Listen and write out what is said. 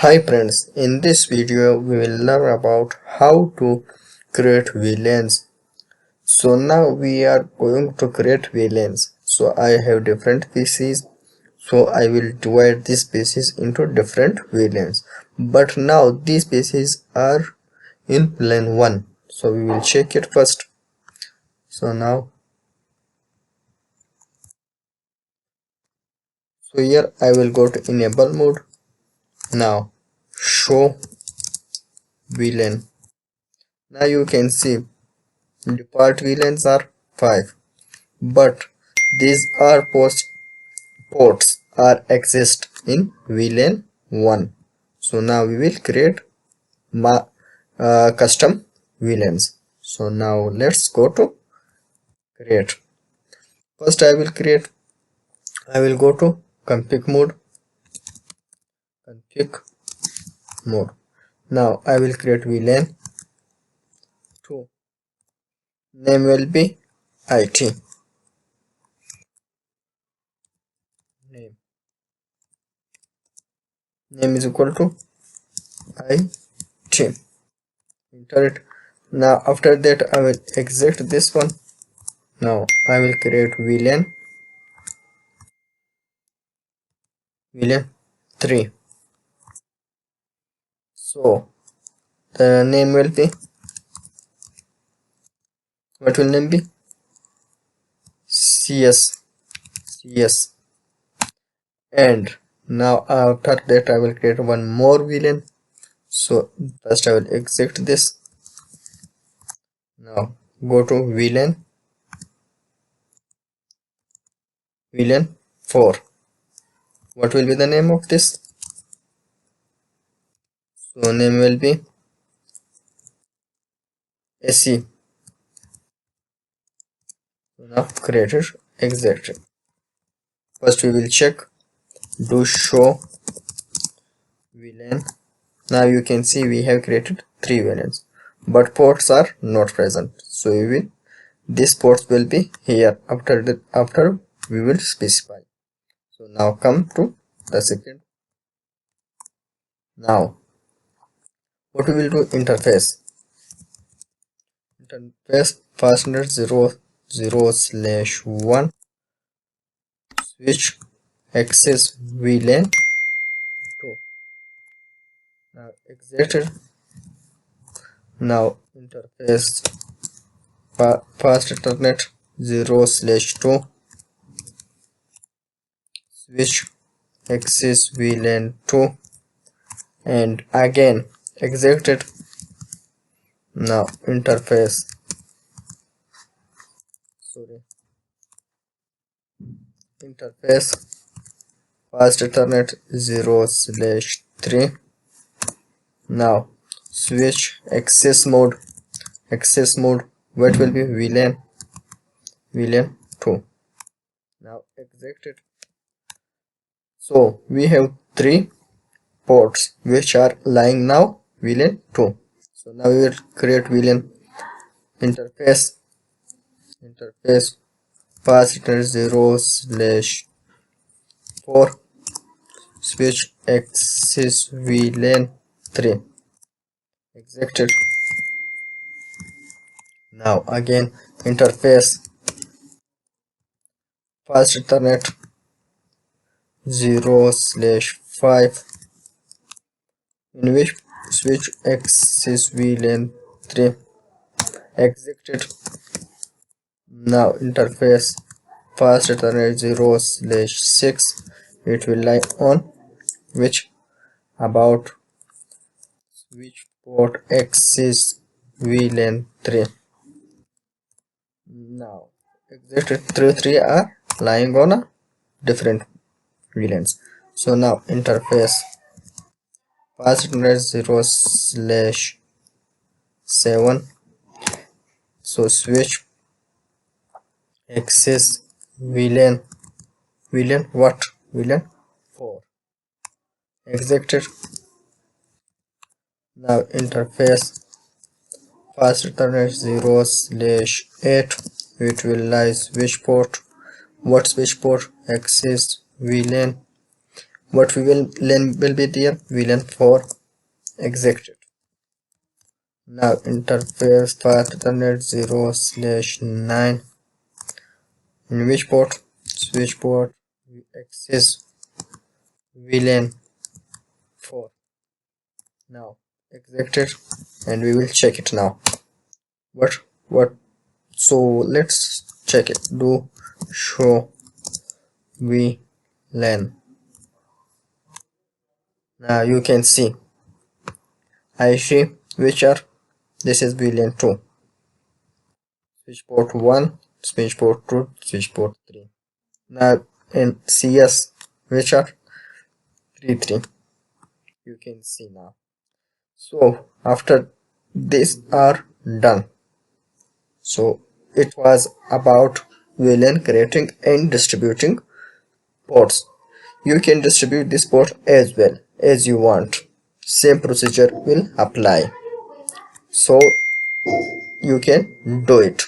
Hi friends, in this video we will learn about how to create VLANs. So now we are going to create VLANs. So I have different PCs. So I will divide these PCs into different VLANs. But now these PCs are in VLAN 1. So we will check it first. So here I will go to enable mode. Now show VLAN. Now you can see default VLANs are 5, but these are ports are exist in VLAN 1. So now we will create custom VLANs. So now let's go to create. First I will go to config mode. Now I will create VLAN 2. Name will be IT. Name is equal to IT. Enter it. Now after that I will exit this one. Now I will create VLAN 3. So the name will be, what will name be? CS. And now after that I will create one more VLAN. So first I will exit this. Now go to VLAN 4. What will be the name of this? So name will be SE. So now created, exit. First we will check, do show VLAN. Now you can see we have created 3 VLANs, but ports are not present. So these ports will be here after we will specify. So now come to the second. Now what we will do, interface fastnet 0/0/1 switch access VLAN 2. Now exited. Now interface fast ethernet 0/2 switch access VLAN 2, and again exited. Now interface fast ethernet 0/3. Now switch access mode what will be VLAN 2. Now exited. So we have 3 ports which are lying now VLAN 2. So now we will create VLAN interface fast ethernet 0/4 switch access VLAN 3. Exited. Now again interface fast ethernet 0/5 in which switch access VLAN 3. Exited. Now interface fast ethernet 0/6, it will lie on which about switch port access VLAN 3. Now exited. 3 are lying on a different VLANs. So now interface fast ethernet 0/7, so switch access VLAN 4. Exited. Now interface fast ethernet 0/8, it will lie switch port. What switch port? Access VLAN What VLAN will be there? VLAN 4 executed. Now interface path ethernet 0/9. In which port? Switch port. We access VLAN 4. Now executed, and we will check it now. What? So let's check it. Do show VLAN. Now you can see I see which are, this is VLAN 2, switch port 1, switch port 2, switch port 3. Now in CS, which are 3 you can see now. So after these are done, so it was about VLAN creating and distributing ports. You can distribute this port as well as you want. Same procedure will apply, so you can do it.